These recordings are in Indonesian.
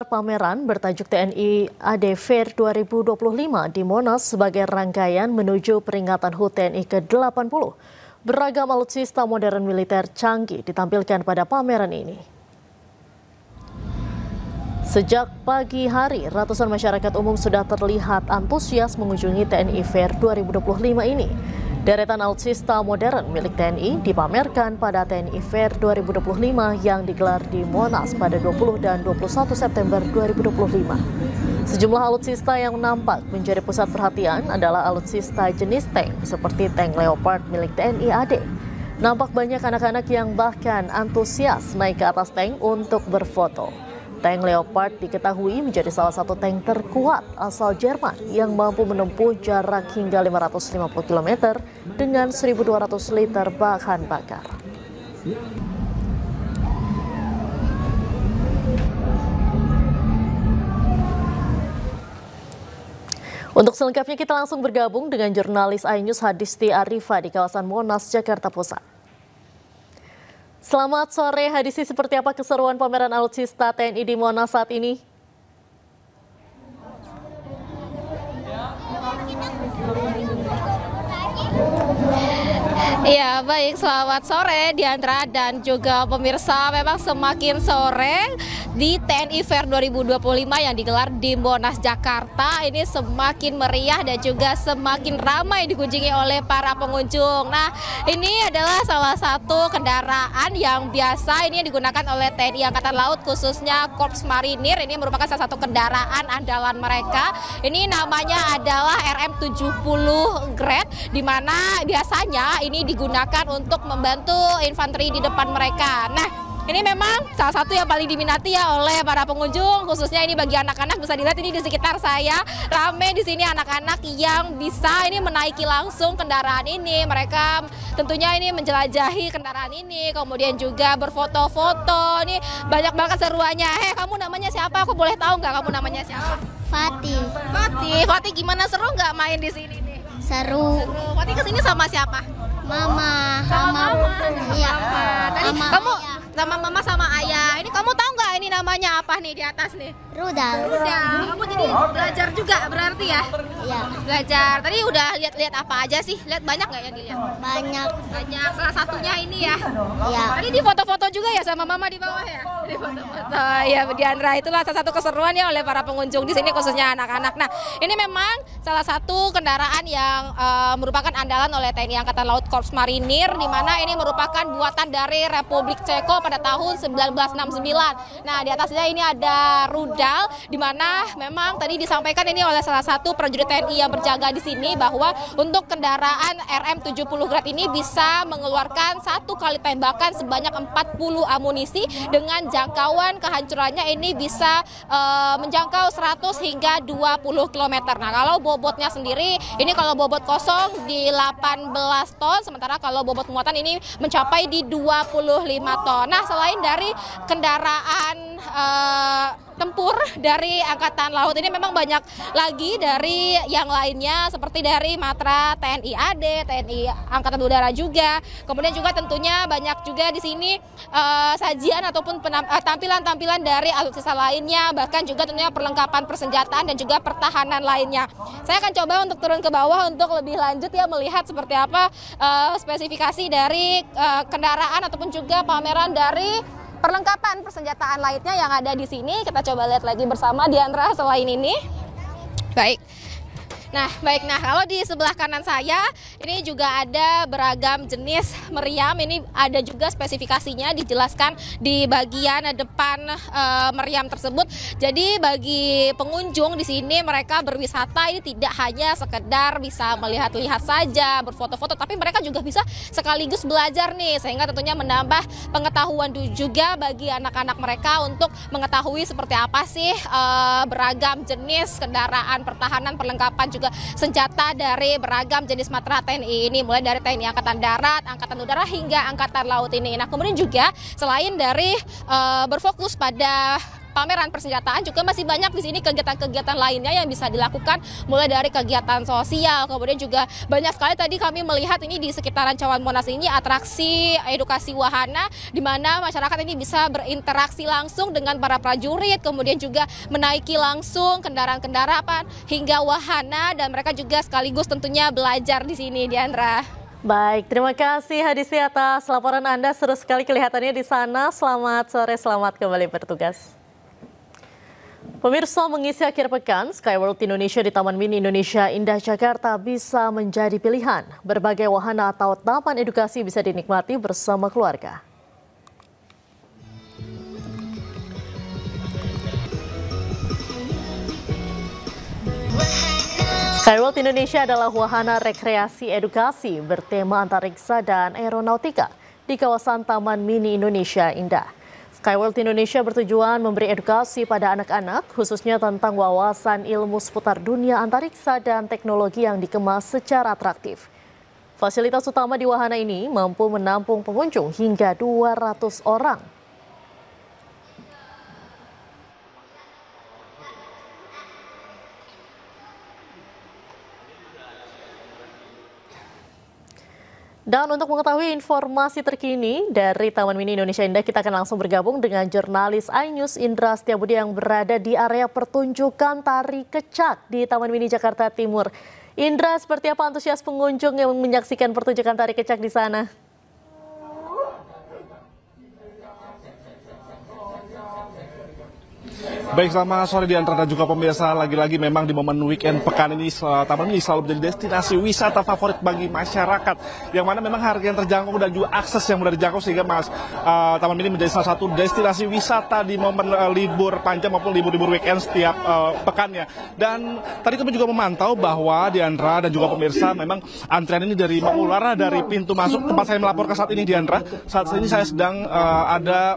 Pameran bertajuk TNI AD Fair 2025 di Monas sebagai rangkaian menuju peringatan HUT TNI ke-80. Beragam alutsista modern militer canggih ditampilkan pada pameran ini. Sejak pagi hari, ratusan masyarakat umum sudah terlihat antusias mengunjungi TNI Fair 2025 ini. Deretan alutsista modern milik TNI dipamerkan pada TNI Fair 2025 yang digelar di Monas pada 20 dan 21 September 2025. Sejumlah alutsista yang nampak menjadi pusat perhatian adalah alutsista jenis tank seperti tank Leopard milik TNI AD. Nampak banyak anak-anak yang bahkan antusias naik ke atas tank untuk berfoto. Tank Leopard diketahui menjadi salah satu tank terkuat asal Jerman yang mampu menempuh jarak hingga 550 km dengan 1.200 liter bahan bakar. Untuk selengkapnya kita langsung bergabung dengan jurnalis iNews Hadisti Arifa di kawasan Monas, Jakarta Pusat. Selamat sore Hadisti, seperti apa keseruan pameran alutsista TNI di Monas saat ini? Iya, baik, selamat sore Diandra dan juga pemirsa. Memang semakin sore di TNI Fair 2025 yang digelar di Monas, Jakarta ini semakin meriah dan juga semakin ramai dikunjungi oleh para pengunjung. Nah, ini adalah salah satu kendaraan yang biasa ini digunakan oleh TNI Angkatan Laut, khususnya Korps Marinir. Ini merupakan salah satu kendaraan andalan mereka. Ini namanya adalah RM70 Grade, di mana biasanya ini digunakan untuk membantu infanteri di depan mereka. Nah, ini memang salah satu yang paling diminati ya oleh para pengunjung, khususnya ini bagi anak-anak. Bisa dilihat ini di sekitar saya ramai di sini anak-anak yang bisa ini menaiki langsung kendaraan ini. Mereka tentunya ini menjelajahi kendaraan ini, kemudian juga berfoto-foto. Ini banyak banget seruannya. Kamu namanya siapa? Aku boleh tahu nggak kamu namanya siapa? Fatih. Fatih, gimana, seru nggak main di sini nih? Seru. Fatih kesini sama siapa? Mama. Iya. Tadi kamu sama mama sama ayah. Ini kamu tahu nggak ini namanya apa nih di atas nih? Rudal. Udah. Kamu jadi belajar juga berarti ya? Iya. Belajar. Tadi udah lihat-lihat apa aja sih? Lihat banyak nggak yang dilihat? Banyak. Banyak. Salah satunya ini ya. Iya. Tadi di foto-foto juga ya sama mama di bawah ya? Di foto-foto. Ya, Diandra, itulah salah satu keseruan ya oleh para pengunjung di sini, khususnya anak-anak. Nah, ini memang salah satu kendaraan yang merupakan andalan oleh TNI Angkatan Laut Korps Marinir, di mana ini merupakan buatan dari Republik Ceko pada tahun 1969. Nah, di atasnya ini ada rudal, di mana memang tadi disampaikan ini oleh salah satu prajurit TNI yang berjaga di sini bahwa untuk kendaraan RM70 Grad ini bisa mengeluarkan satu kali tembakan sebanyak 40 amunisi dengan jangkauan kehancurannya ini bisa menjangkau 100 hingga 20 km. Nah, kalau bobotnya sendiri ini kalau bobot kosong di 18 ton, sementara kalau bobot muatan ini mencapai di 25 ton. Nah, selain dari kendaraan tempur dari Angkatan Laut ini memang banyak lagi dari yang lainnya, seperti dari Matra TNI AD, TNI Angkatan Udara juga. Kemudian juga tentunya banyak juga di sini sajian ataupun tampilan-tampilan dari alutsista lainnya, bahkan juga tentunya perlengkapan persenjataan dan juga pertahanan lainnya. Saya akan coba untuk turun ke bawah untuk lebih lanjut ya, melihat seperti apa spesifikasi dari kendaraan ataupun juga pameran dari perlengkapan persenjataan lainnya yang ada di sini. Kita coba lihat lagi bersama Diandra selain ini. Baik. Nah, kalau di sebelah kanan saya ini juga ada beragam jenis meriam. Ini ada juga spesifikasinya dijelaskan di bagian depan meriam tersebut. Jadi bagi pengunjung di sini mereka berwisata ini tidak hanya sekedar bisa melihat-lihat saja, berfoto-foto, tapi mereka juga bisa sekaligus belajar nih, sehingga tentunya menambah pengetahuan juga bagi anak-anak mereka untuk mengetahui seperti apa sih beragam jenis kendaraan pertahanan, perlengkapan juga senjata dari beragam jenis matra TNI ini, mulai dari TNI Angkatan Darat, Angkatan Udara hingga Angkatan Laut ini. Nah, kemudian juga selain dari berfokus pada pameran persenjataan, juga masih banyak di sini kegiatan-kegiatan lainnya yang bisa dilakukan, mulai dari kegiatan sosial, kemudian juga banyak sekali tadi kami melihat ini di sekitaran Cawan Monas ini atraksi edukasi wahana, di mana masyarakat ini bisa berinteraksi langsung dengan para prajurit, kemudian juga menaiki langsung kendaraan-kendaraan hingga wahana, dan mereka juga sekaligus tentunya belajar di sini, Diandra. Baik, terima kasih Hadisi atas laporan Anda. Seru sekali kelihatannya di sana. Selamat sore, selamat kembali bertugas. Pemirsa, mengisi akhir pekan, Skyworld Indonesia di Taman Mini Indonesia Indah Jakarta bisa menjadi pilihan. Berbagai wahana atau taman edukasi bisa dinikmati bersama keluarga. Skyworld Indonesia adalah wahana rekreasi edukasi bertema antariksa dan aeronautika di kawasan Taman Mini Indonesia Indah. Skyworld Indonesia bertujuan memberi edukasi pada anak-anak, khususnya tentang wawasan ilmu seputar dunia antariksa dan teknologi yang dikemas secara atraktif. Fasilitas utama di wahana ini mampu menampung pengunjung hingga 200 orang. Dan untuk mengetahui informasi terkini dari Taman Mini Indonesia Indah, kita akan langsung bergabung dengan jurnalis iNews Indra Setiabudi yang berada di area pertunjukan tari kecak di Taman Mini Jakarta Timur. Indra, seperti apa antusias pengunjung yang menyaksikan pertunjukan tari kecak di sana? Baik, selamat sore Diandra dan juga pemirsa. Lagi-lagi memang di momen weekend pekan ini Taman Mini selalu menjadi destinasi wisata favorit bagi masyarakat, yang mana memang harga yang terjangkau dan juga akses yang mudah dijangkau, sehingga Taman Mini menjadi salah satu destinasi wisata di momen libur panjang maupun libur-libur weekend setiap pekannya. Dan tadi kami juga memantau bahwa Diandra dan juga pemirsa, memang antrian ini dari mengular dari pintu masuk tempat saya melaporkan saat ini, Diandra. Saat ini saya sedang ada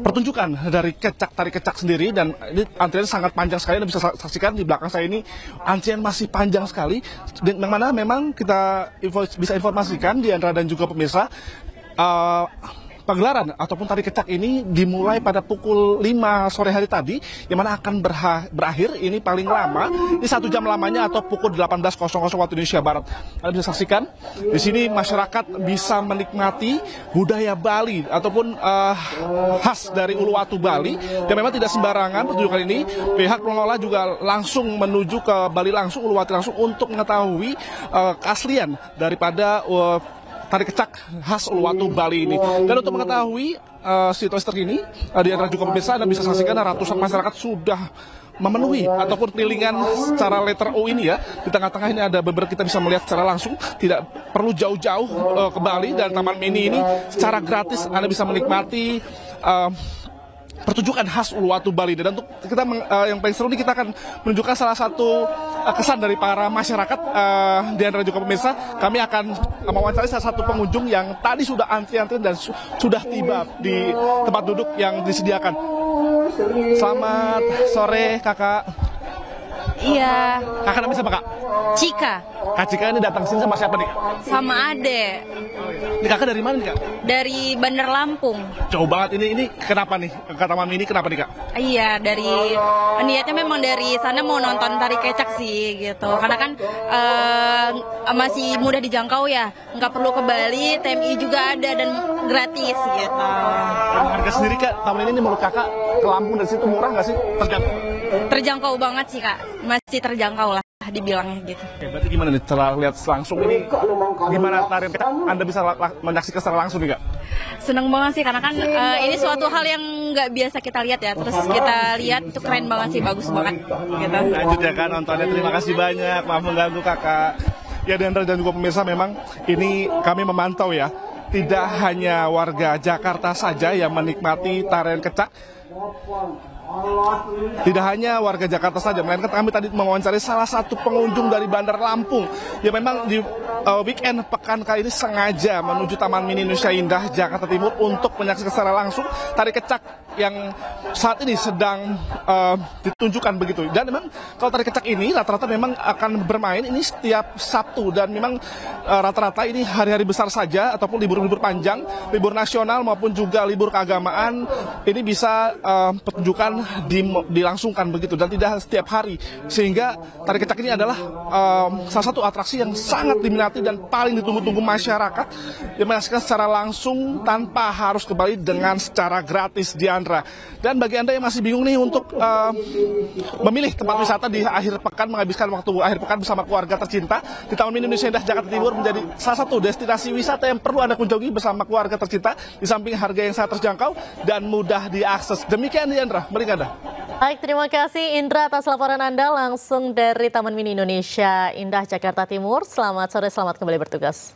pertunjukan dari tari kecak sendiri, dan ini antrian sangat panjang sekali. Anda bisa saksikan di belakang saya ini antrian masih panjang sekali, yang mana memang kita bisa informasikan Diandra dan juga pemirsa, pagelaran ataupun tari kecak ini dimulai pada pukul 5 sore hari tadi, yang mana akan berakhir ini paling lama ini 1 jam lamanya atau pukul 18.00 waktu Indonesia Barat. Anda bisa saksikan di sini masyarakat bisa menikmati budaya Bali ataupun khas dari Uluwatu Bali, dan memang tidak sembarangan pertunjukan ini. Pihak pengelola juga langsung menuju ke Bali langsung, Uluwatu langsung, untuk mengetahui keaslian daripada tari kecak khas Uluwatu Bali ini. Dan untuk mengetahui situasi terkini, di antara juga pemirsa, Anda bisa saksikan ratusan masyarakat sudah memenuhi ataupun kelilingan secara letter O ini ya. Di tengah-tengah ini ada beberapa, kita bisa melihat secara langsung, tidak perlu jauh-jauh ke Bali, dan Taman Mini ini secara gratis Anda bisa menikmati pertunjukan khas Uluwatu Bali. Dan untuk kita yang paling seru ini, kita akan menunjukkan salah satu kesan dari para masyarakat. Di antara juga pemirsa, kami akan mewawancari salah satu pengunjung yang tadi sudah antri-antri dan sudah tiba di tempat duduk yang disediakan. Selamat sore, Kakak. Iya. Kakak namanya siapa, Kak? Cika. Kak Cika ini datang sini sama siapa nih, Kak? Sama Ade. Ini Kakak dari mana nih, Kak? Dari Bandar Lampung. Jauh banget ini kenapa nih? Ke Taman Mini kenapa nih, Kak? Iya, dari niatnya memang dari sana mau nonton tari kecak sih gitu. Karena kan masih mudah dijangkau ya. Nggak perlu ke Bali, TMI juga ada dan gratis gitu. Harga sendiri, Kak, Taman ini menurut Kakak ke Lampung dari situ murah nggak sih? Terjangkau banget sih, Kak. Masih terjangkau lah dibilangnya gitu. Oke, berarti gimana nih setelah lihat langsung ini, gimana tarian kecak Anda bisa menyaksikan secara langsung nih, Kak? Seneng banget sih, karena kan ini suatu hal yang nggak biasa kita lihat ya. Terus kita lihat itu keren banget sih, bagus banget gitu. Lanjut ya, Kak, nontonnya. Terima kasih banyak, maaf mengganggu, Kakak. Ya, Diandra dan juga pemirsa, memang ini kami memantau ya, tidak hanya warga Jakarta saja yang menikmati tarian kecak. Tidak hanya warga Jakarta saja, melainkan kami tadi mewawancari salah satu pengunjung dari Bandar Lampung yang memang weekend pekan kali ini sengaja menuju Taman Mini Indonesia Indah, Jakarta Timur untuk menyaksikan secara langsung tari kecak yang saat ini sedang ditunjukkan begitu. Dan memang kalau tari kecak ini rata-rata memang akan bermain ini setiap Sabtu, dan memang rata-rata ini hari-hari besar saja ataupun libur-libur panjang, libur nasional maupun juga libur keagamaan, ini bisa pertunjukan dilangsungkan begitu dan tidak setiap hari, sehingga tari kecak ini adalah salah satu atraksi yang sangat diminati dan paling ditunggu-tunggu masyarakat yang menyaksikan secara langsung tanpa harus kembali dengan secara gratis, Diandra. Dan bagi Anda yang masih bingung nih untuk memilih tempat wisata di akhir pekan, menghabiskan waktu akhir pekan bersama keluarga tercinta, di Taman Mini Indonesia Indah Jakarta Timur menjadi salah satu destinasi wisata yang perlu Anda kunjungi bersama keluarga tercinta, di samping harga yang sangat terjangkau dan mudah diakses. Demikian, Diandra, balik Anda. Baik, terima kasih Indra atas laporan Anda langsung dari Taman Mini Indonesia Indah Jakarta Timur. Selamat sore, selamat kembali bertugas.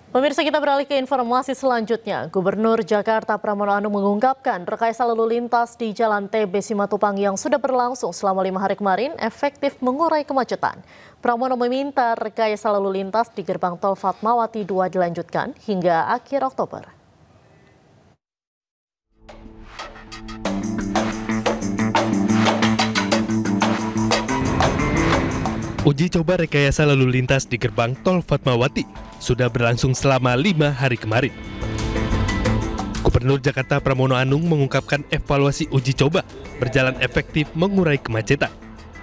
Pemirsa, kita beralih ke informasi selanjutnya. Gubernur Jakarta Pramono Anung mengungkapkan rekayasa lalu lintas di Jalan TB Simatupang yang sudah berlangsung selama 5 hari kemarin efektif mengurai kemacetan. Pramono meminta rekayasa lalu lintas di gerbang tol Fatmawati 2 dilanjutkan hingga akhir Oktober. Uji coba rekayasa lalu lintas di gerbang tol Fatmawati sudah berlangsung selama 5 hari kemarin. Gubernur Jakarta Pramono Anung mengungkapkan evaluasi uji coba berjalan efektif mengurai kemacetan.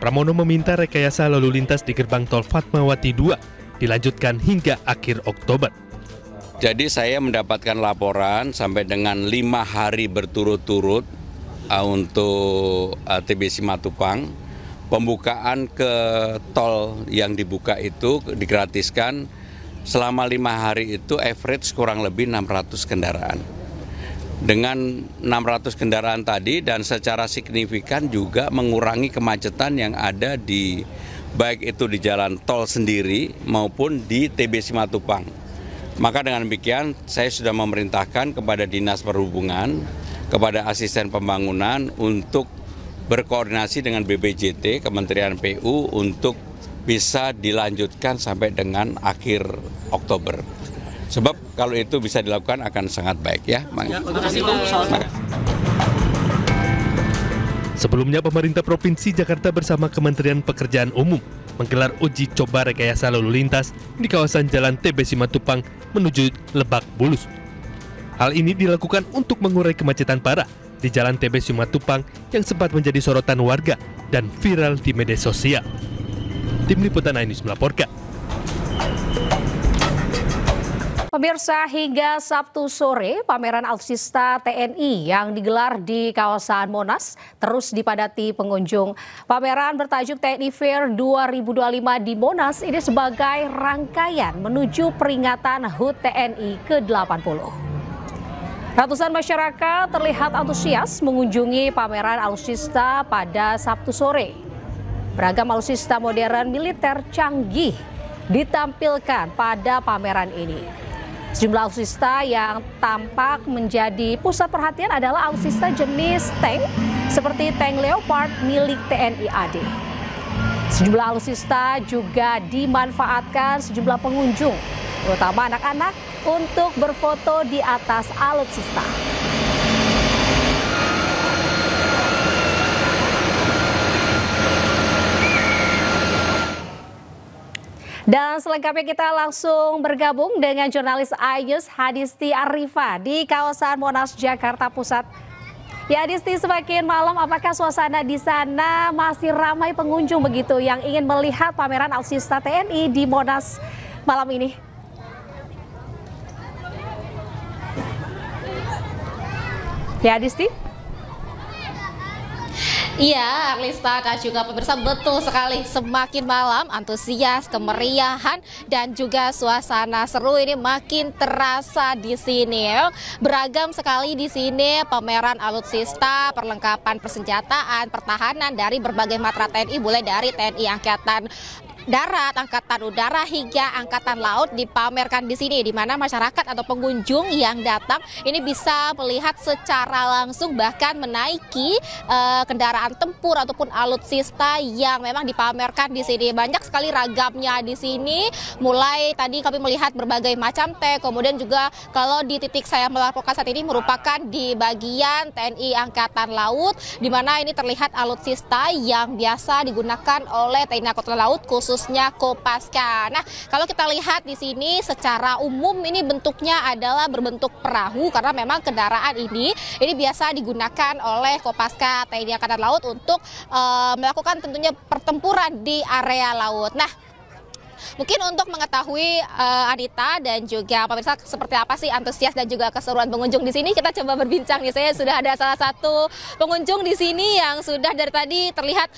Pramono meminta rekayasa lalu lintas di gerbang tol Fatmawati 2 dilanjutkan hingga akhir Oktober. Jadi saya mendapatkan laporan sampai dengan 5 hari berturut-turut untuk TB Simatupang. Pembukaan ke tol yang dibuka itu digratiskan selama 5 hari itu average kurang lebih 600 kendaraan. Dengan 600 kendaraan tadi dan secara signifikan juga mengurangi kemacetan yang ada di baik itu di jalan tol sendiri maupun di TB Simatupang. Maka dengan demikian saya sudah memerintahkan kepada Dinas Perhubungan, kepada asisten pembangunan untuk berkoordinasi dengan BPJT, Kementerian PU untuk bisa dilanjutkan sampai dengan akhir Oktober. Sebab kalau itu bisa dilakukan akan sangat baik ya. Sebelumnya pemerintah Provinsi Jakarta bersama Kementerian Pekerjaan Umum menggelar uji coba rekayasa lalu lintas di kawasan Jalan TB Simatupang menuju Lebak Bulus. Hal ini dilakukan untuk mengurai kemacetan parah di Jalan TB Simatupang yang sempat menjadi sorotan warga dan viral di media sosial. Tim Liputan iNews melaporkan. Pemirsa, hingga Sabtu sore, pameran alutsista TNI yang digelar di kawasan Monas terus dipadati pengunjung. Pameran bertajuk TNI Fair 2025 di Monas ini sebagai rangkaian menuju peringatan HUT TNI ke-80. Ratusan masyarakat terlihat antusias mengunjungi pameran alutsista pada Sabtu sore. Beragam alutsista modern militer canggih ditampilkan pada pameran ini. Sejumlah alutsista yang tampak menjadi pusat perhatian adalah alutsista jenis tank seperti tank Leopard milik TNI AD. Sejumlah alutsista juga dimanfaatkan sejumlah pengunjung, terutama anak-anak, untuk berfoto di atas alutsista. Dan selengkapnya kita langsung bergabung dengan jurnalis iNews Hadisti Arifa di kawasan Monas, Jakarta Pusat. Ya Hadisti, semakin malam apakah suasana di sana masih ramai pengunjung begitu yang ingin melihat pameran alutsista TNI di Monas malam ini? Ya Hadisti? Iya, Arlista dan juga pemirsa, betul sekali. Semakin malam, antusias, kemeriahan, dan juga suasana seru ini makin terasa di sini. Beragam sekali di sini pameran alutsista, perlengkapan persenjataan, pertahanan dari berbagai matra TNI, mulai dari TNI Angkatan darat, angkatan udara hingga angkatan laut dipamerkan di sini, di mana masyarakat atau pengunjung yang datang ini bisa melihat secara langsung bahkan menaiki kendaraan tempur ataupun alutsista yang memang dipamerkan di sini. Banyak sekali ragamnya di sini. Mulai tadi kami melihat berbagai macam tank, kemudian juga kalau di titik saya melaporkan saat ini merupakan di bagian TNI Angkatan Laut, di mana ini terlihat alutsista yang biasa digunakan oleh TNI Angkatan Laut khususnya Kopaska. Nah, kalau kita lihat di sini secara umum ini bentuknya adalah berbentuk perahu karena memang kendaraan ini biasa digunakan oleh Kopaska TNI Angkatan Laut untuk melakukan tentunya pertempuran di area laut. Nah, mungkin untuk mengetahui Anita dan juga pemirsa seperti apa sih antusias dan juga keseruan pengunjung di sini, kita coba berbincang nih. Saya sudah ada salah satu pengunjung di sini yang sudah dari tadi terlihat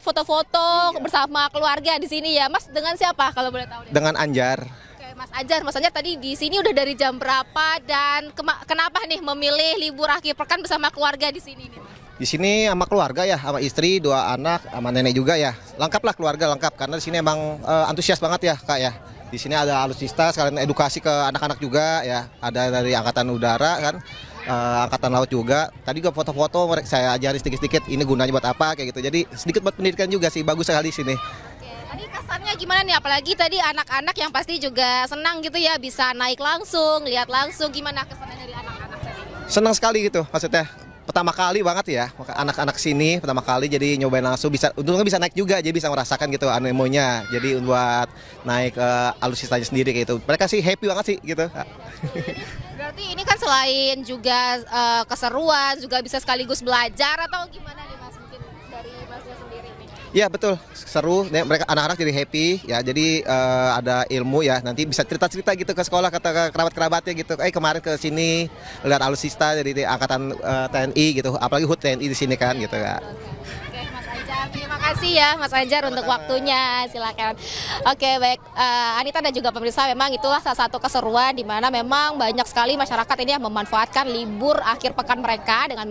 foto-foto bersama keluarga di sini ya. Mas, dengan siapa kalau boleh tahu? Dengan Anjar. Oke, Mas Anjar tadi di sini udah dari jam berapa dan kenapa nih memilih libur akhir pekan bersama keluarga di sini nih, Mas? Di sini sama keluarga ya, sama istri, 2 anak, sama nenek juga ya. Lengkap lah, keluarga lengkap karena di sini emang antusias banget ya, Kak ya. Di sini ada alutsista sekalian edukasi ke anak-anak juga ya. Ada dari angkatan udara kan, angkatan laut juga. Tadi juga foto-foto saya ajari sedikit-sedikit ini gunanya buat apa kayak gitu. Jadi sedikit buat pendidikan juga sih, bagus sekali di sini. Tadi kesannya gimana nih? Apalagi tadi anak-anak yang pasti juga senang gitu ya, bisa naik langsung, lihat langsung. Gimana kesannya dari anak-anak tadi? Senang sekali gitu maksudnya. Pertama kali banget ya, anak-anak sini pertama kali jadi nyobain langsung, untungnya bisa naik juga, jadi bisa merasakan gitu anemonya. Jadi buat naik alutsistanya sendiri kayak gitu. Mereka sih happy banget sih gitu. Berarti ini kan selain juga keseruan, juga bisa sekaligus belajar atau gimana nih Mas? Mungkin dari Masnya sendiri nih. Iya betul, seru. Mereka anak-anak jadi happy ya. Jadi ada ilmu ya. Nanti bisa cerita-cerita gitu ke sekolah, kata kerabat-kerabatnya gitu. Kemarin ke sini lihat alutsista dari angkatan TNI gitu. Apalagi HUT TNI di sini kan gitu ya. Oke, Mas Anjar, terima kasih ya Mas Anjar untuk waktunya. Silakan. Oke, baik. Anita dan juga pemirsa, memang itulah salah satu keseruan di mana memang banyak sekali masyarakat ini yang memanfaatkan libur akhir pekan mereka dengan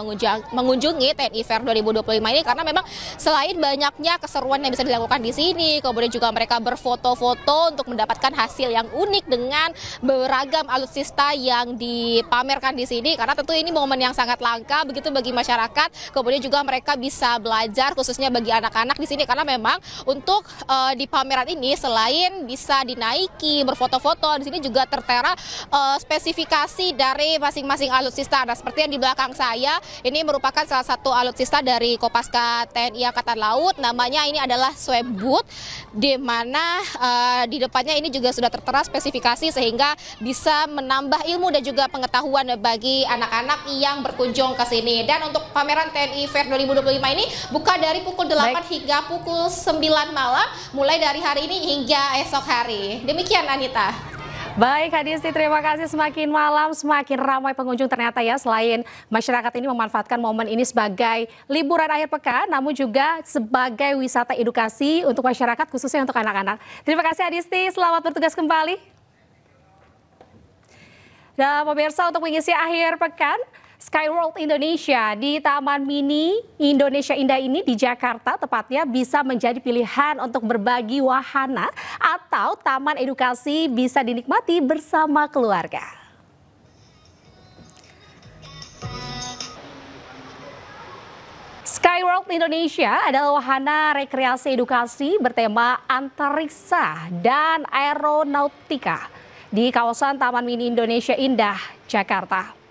mengunjungi TNI Fair 2025 ini, karena memang selain banyaknya keseruan yang bisa dilakukan di sini, kemudian juga mereka berfoto-foto untuk mendapatkan hasil yang unik dengan beragam alutsista yang dipamerkan di sini, karena tentu ini momen yang sangat langka begitu bagi masyarakat. Kemudian juga mereka bisa belajar khususnya bagi anak-anak di sini, karena memang untuk di pameran ini selain bisa dinaiki, berfoto-foto, di sini juga tertera spesifikasi dari masing-masing alutsista. Nah, seperti yang di belakang saya, ini merupakan salah satu alutsista dari Kopaska TNI Angkatan Laut. Namanya ini adalah Swebboot, di mana di depannya ini juga sudah tertera spesifikasi sehingga bisa menambah ilmu dan juga pengetahuan bagi anak-anak yang berkunjung ke sini. Dan untuk pameran TNI Fair 2025 ini buka dari pukul 8 hingga pukul 9 malam, mulai dari hari ini hingga esok hari. Demikian Anita. Baik, Hadisti, terima kasih. Semakin malam semakin ramai pengunjung ternyata ya. Selain masyarakat ini memanfaatkan momen ini sebagai liburan akhir pekan, namun juga sebagai wisata edukasi untuk masyarakat, khususnya untuk anak-anak. Terima kasih Hadisti, selamat bertugas kembali. Dan pemirsa, untuk mengisi akhir pekan, Skyworld Indonesia di Taman Mini Indonesia Indah ini di Jakarta tepatnya bisa menjadi pilihan untuk berbagi wahana atau taman edukasi bisa dinikmati bersama keluarga. Skyworld Indonesia adalah wahana rekreasi edukasi bertema antariksa dan aeronautika di kawasan Taman Mini Indonesia Indah, Jakarta.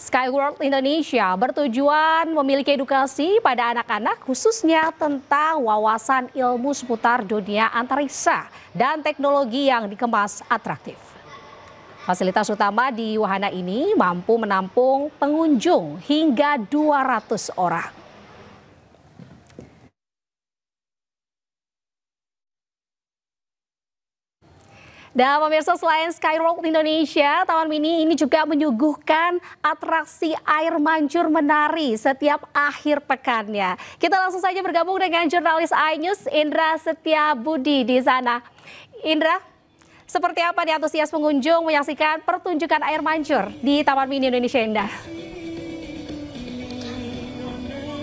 Skyworld Indonesia bertujuan memiliki edukasi pada anak-anak khususnya tentang wawasan ilmu seputar dunia antariksa dan teknologi yang dikemas atraktif. Fasilitas utama di wahana ini mampu menampung pengunjung hingga 200 orang. Dan pemirsa, selain Skyworld Indonesia, Taman Mini ini juga menyuguhkan atraksi air mancur menari setiap akhir pekannya. Kita langsung saja bergabung dengan jurnalis iNews Indra Setiabudi di sana. Indra, seperti apa nih antusias pengunjung menyaksikan pertunjukan air mancur di Taman Mini Indonesia Indah?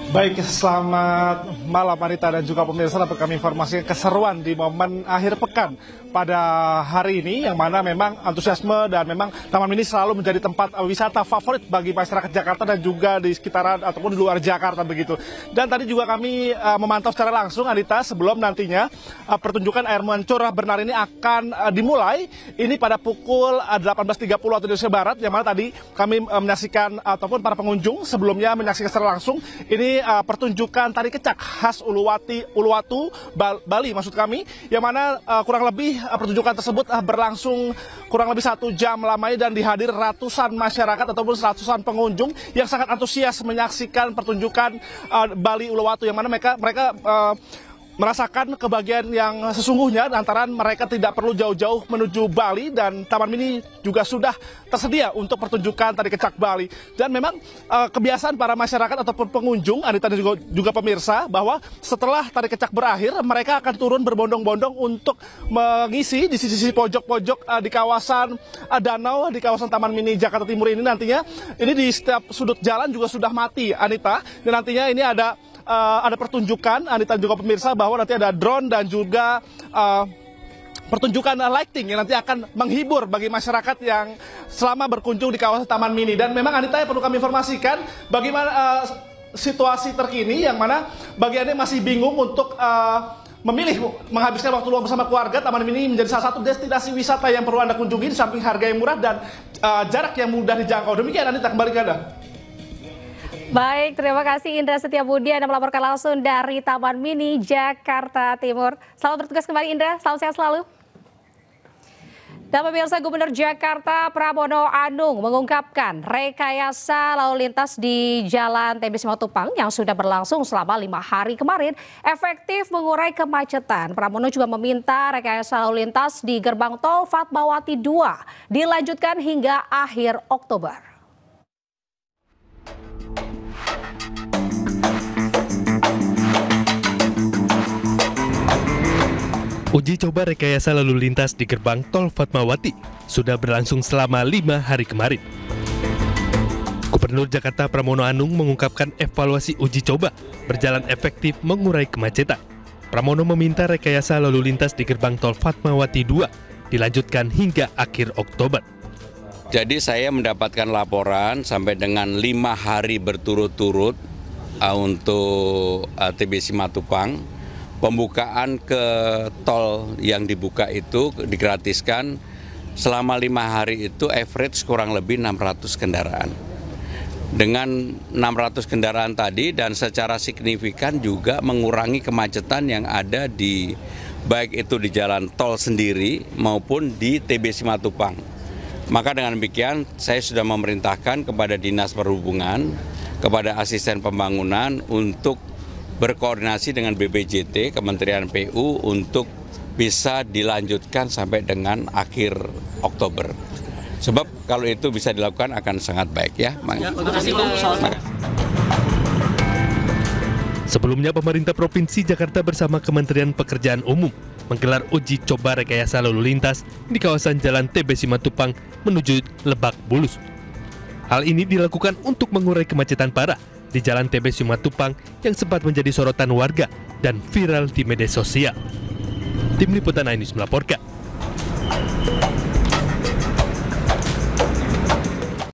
Baik, selamat malam Anita dan juga pemirsa. Dapat kami informasikan keseruan di momen akhir pekan pada hari ini, yang mana memang antusiasme dan memang Taman Mini selalu menjadi tempat wisata favorit bagi masyarakat Jakarta dan juga di sekitaran ataupun di luar Jakarta begitu. Dan tadi juga kami memantau secara langsung Anita, sebelum nantinya pertunjukan air mancur bernar ini akan dimulai. Ini pada pukul 18.30 waktu Indonesia Barat, yang mana tadi kami menyaksikan ataupun para pengunjung sebelumnya menyaksikan secara langsung ini pertunjukan tari kecak khas Uluwatu Bali maksud kami, yang mana kurang lebih pertunjukan tersebut berlangsung kurang lebih 1 jam lamanya dan dihadir ratusan masyarakat ataupun ratusan pengunjung yang sangat antusias menyaksikan pertunjukan Bali Uluwatu, yang mana mereka merasakan kebahagiaan yang sesungguhnya lantaran mereka tidak perlu jauh-jauh menuju Bali, dan Taman Mini juga sudah tersedia untuk pertunjukan tari kecak Bali. Dan memang kebiasaan para masyarakat ataupun pengunjung, Anita dan juga pemirsa, bahwa setelah tari kecak berakhir mereka akan turun berbondong-bondong untuk mengisi di sisi-sisi pojok-pojok di kawasan danau di kawasan Taman Mini Jakarta Timur ini. Nantinya ini di setiap sudut jalan juga sudah mati, Anita, dan nantinya ini ada pertunjukan, Anita juga pemirsa, bahwa nanti ada drone dan juga pertunjukan lighting yang nanti akan menghibur bagi masyarakat yang selama berkunjung di kawasan Taman Mini. Dan memang Anita, yang perlu kami informasikan bagaimana situasi terkini, yang mana bagiannya masih bingung untuk memilih menghabiskan waktu luang bersama keluarga. Taman Mini menjadi salah satu destinasi wisata yang perlu Anda kunjungi, di samping harga yang murah dan jarak yang mudah dijangkau. Demikian Anita, kembali ke Anda. Baik, terima kasih Indra Setiabudi, Anda melaporkan langsung dari Taman Mini Jakarta Timur. Selamat bertugas kembali Indra, selamat sehat selalu. Dan pemirsa, Gubernur Jakarta Pramono Anung mengungkapkan rekayasa lalu lintas di Jalan TB Simatupang yang sudah berlangsung selama 5 hari kemarin efektif mengurai kemacetan. Pramono juga meminta rekayasa lalu lintas di gerbang tol Fatmawati 2 dilanjutkan hingga akhir Oktober. Uji coba rekayasa lalu lintas di gerbang tol Fatmawati sudah berlangsung selama 5 hari kemarin. Gubernur Jakarta Pramono Anung mengungkapkan evaluasi uji coba berjalan efektif mengurai kemacetan. Pramono meminta rekayasa lalu lintas di gerbang tol Fatmawati 2 dilanjutkan hingga akhir Oktober. Jadi saya mendapatkan laporan sampai dengan 5 hari berturut-turut untuk TB Simatupang. Pembukaan ke tol yang dibuka itu digratiskan selama 5 hari itu average kurang lebih 600 kendaraan. Dengan 600 kendaraan tadi dan secara signifikan juga mengurangi kemacetan yang ada di baik itu di jalan tol sendiri maupun di TB Simatupang. Maka dengan demikian saya sudah memerintahkan kepada Dinas Perhubungan, kepada asisten pembangunan untuk berkoordinasi dengan BPJT, Kementerian PU untuk bisa dilanjutkan sampai dengan akhir Oktober. Sebab kalau itu bisa dilakukan akan sangat baik ya. Sebelumnya pemerintah Provinsi Jakarta bersama Kementerian Pekerjaan Umum menggelar uji coba rekayasa lalu lintas di kawasan Jalan TB Simatupang menuju Lebak Bulus. Hal ini dilakukan untuk mengurai kemacetan parah di Jalan TB Simatupang yang sempat menjadi sorotan warga dan viral di media sosial. Tim Liputan iNews melaporkan.